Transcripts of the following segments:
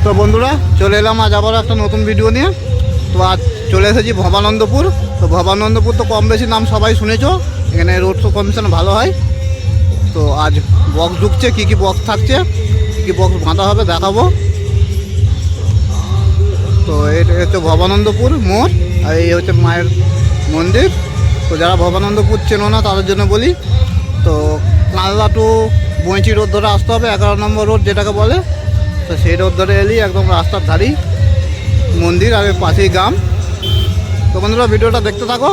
তো বন্ধুরা চলে এলাম আজ আবার একটা নতুন ভিডিও নিয়ে। তো আজ চলে এসেছি ভবানন্দপুর। তো ভবানন্দপুর তো কম বেশি নাম সবাই শুনেছো, এখানে রোড শো কম্পিটিশন ভালো হয়। তো আজ বক্স ঢুকছে, কী কী বক্স থাকছে, কী কী বক্স বাঁধা হবে দেখাবো। তো এটা হচ্ছে ভবানন্দপুর মোড়, আর এই হচ্ছে মায়ের মন্দির। তো যারা ভবানন্দপুর চেনো না তাদের জন্য বলি, তো কালনা টু বইচি রোড ধরে আসতে হবে, 11 নম্বর রোড যেটাকে বলে। তো সেই রোড ধরে এলেই একদম রাস্তার ধারেই মন্দির, আর পাশেই গ্রাম। তো বন্ধুরা ভিডিওটা দেখতে থাকো।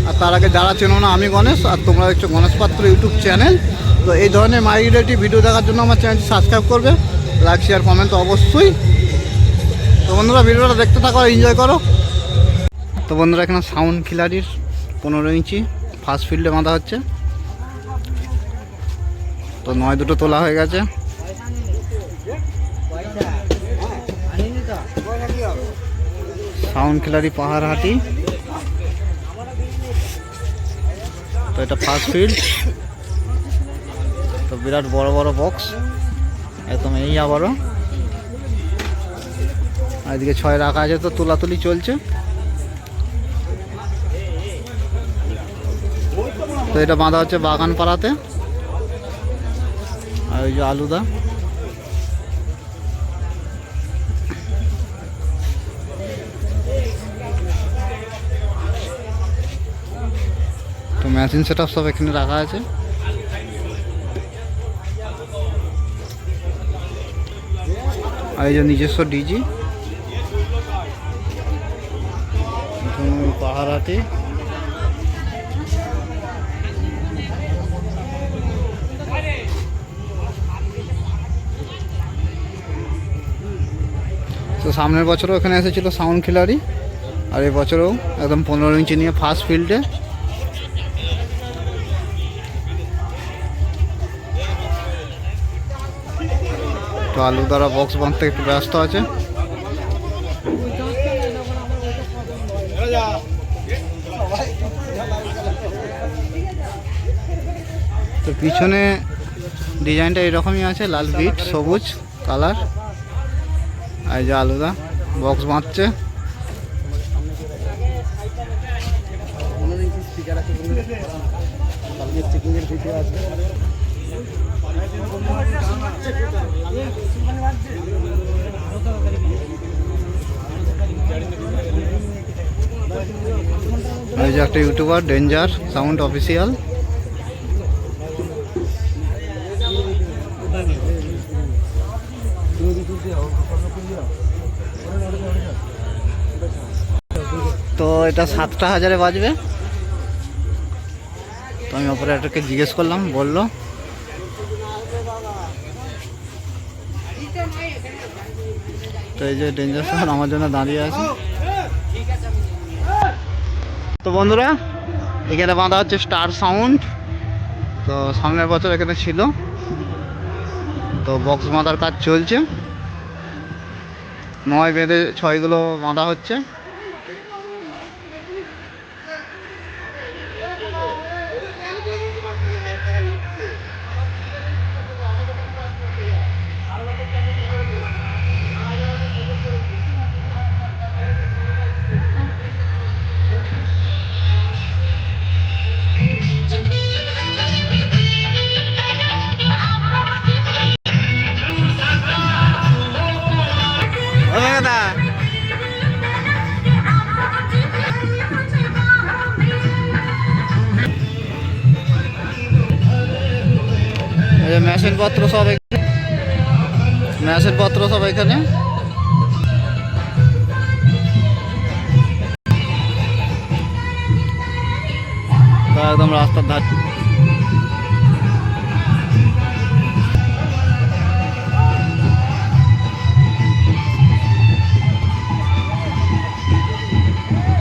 আর তার আগে যারা চেনো না, আমি গণেশ, আর তোমরা দেখছো গণেশ পাত্র ইউটিউব চ্যানেল। তো এই ধরনের মাই রিলেটিভ ভিডিও দেখার জন্য আমার চ্যানেলটি সাবস্ক্রাইব করবে, লাইক শেয়ার কমেন্ট তো অবশ্যই। তো বন্ধুরা ভিডিওটা দেখতে থাকো আর এনজয় করো। তো বন্ধুরা এখানে সাউন্ড খিলাড়ির 15 ইঞ্চি ফার্স্ট ফিল্ডে বাঁধা হচ্ছে। তো 9 দুটো তোলা হয়ে গেছে। সাউন্ড খিলাড়ি পাহাড়হাটি। তো এটা ফার্স্ট ফিল্ড। তো বিরাট বড় বড় বক্স একদম, এই আবারও এদিকে 6 রাখা আছে। তো তোলাতুলি চলছে। তো এটা বাঁধা হচ্ছে বাগান পাড়াতে, আর ওই যে আলুদা। তো মেশিন সেট আপ সব এখানে রাখা আছে। আর এই যে নিজস্ব ডিজি পাহাড়াতে। তো সামনের বছরও এখানে এসেছিলো সাউন্ড খিলাড়ি, আর এই বছরও একদম 15 ইঞ্চি নিয়ে ফার্স্ট ফিল্ডে। তো আলু দ্বারা বক্স বাঁধতে একটু ব্যস্ত আছে। তো পিছনে ডিজাইনটা এরকমই আছে, লাল বিট সবুজ কালার। আর যে আলুদা বক্স বাঁধছে। এই যে একটা ইউটিউবার ডেঞ্জার সাউন্ড অফিসিয়াল। তো এটা 7,000 বাজবে। তো আমি অপারেটরকে জিজ্ঞেস করলাম, বললো তো এই যে ডেঞ্জার সাউন্ড আমার জন্য দাঁড়িয়ে আছে। তো বন্ধুরা এখানে বাঁধা হচ্ছে স্টার সাউন্ড। তো সামনের বছর এখানে ছিল। তো বক্স বাঁধার কাজ চলছে, 9 বেঁধে 6গুলো বাঁধা হচ্ছে। মেশিন পত্র সব এখানে। তো একদম রাস্তার ধার।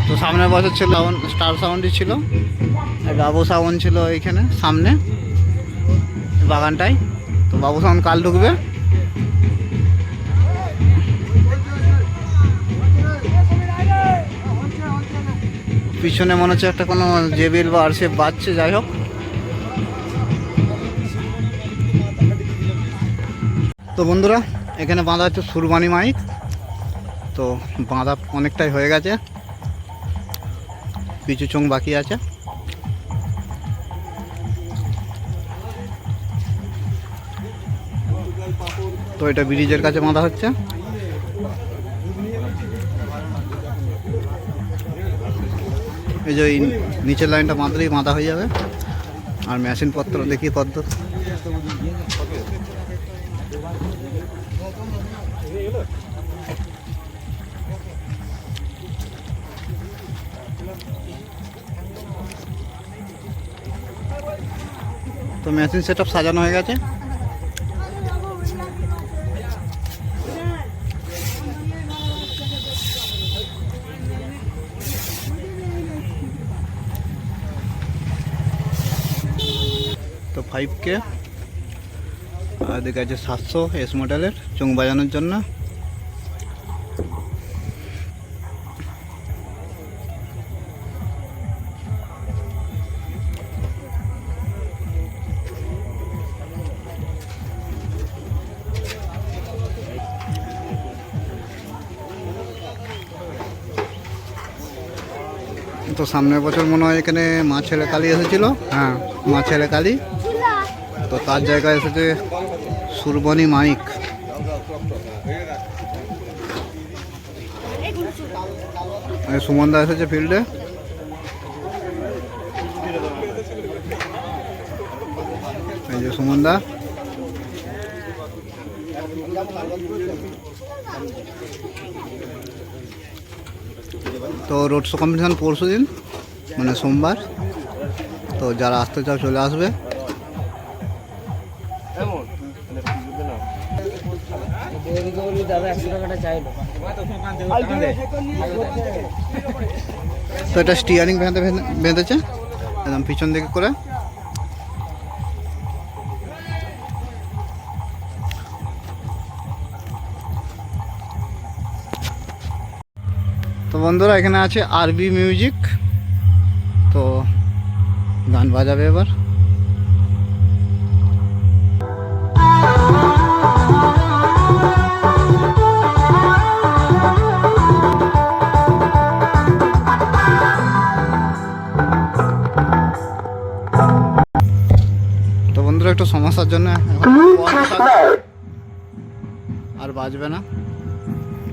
তো সামনের বছর ছিল স্টার সাউন্ডই ছিল, বাবু সাউন্ড ছিল এইখানে সামনে বাগানটাই। তো বাবু সাউন্ড কাল ঢুকবে। পিছনে মনে হচ্ছে একটা কোনো জেবিএল বা আরসিএফ বাজছে, যাই হোক। তো বন্ধুরা এখানে বাঁধা হচ্ছে সুরবানি মাইক। তো বাঁধা অনেকটাই হয়ে গেছে, কিছু চোঙ বাকি আছে। তো এটা ব্রিজের কাছে বাঁধা হচ্ছে। এই যে নিচের লাইনটা বাঁধলেই বাঁধা হয়ে যাবে। আর মেশিন পত্র দেখি কত। তো মেশিন সেটআপ সাজানো হয়ে গেছে। তো 5K আর এদিকে আছে 700 এস মডেলের চোঙ বাজানোর জন্য। তো সামনের বছর মনে হয় এখানে মা ছেলে কালী এসেছিল। হ্যাঁ, মা ছেলে কালী। তো তার জায়গায় এসেছে সুরবনি মাইক। সুমনদা এসেছে ফিল্ডে। এই যে সুমনদা। তো রোড শো কম্পিটিশন পরশু দিন, মানে সোমবার। তো যারা আসতে চাও চলে আসবে। তো এটা স্টিয়ারিং বেঁধেছে একদম পিছন দিকে করে। তো বন্ধুরা এখানে আছে আরবি মিউজিক। তো গান বাজাবে এবার। তো বন্ধুরা একটু সমস্যার জন্য আর বাজবে না।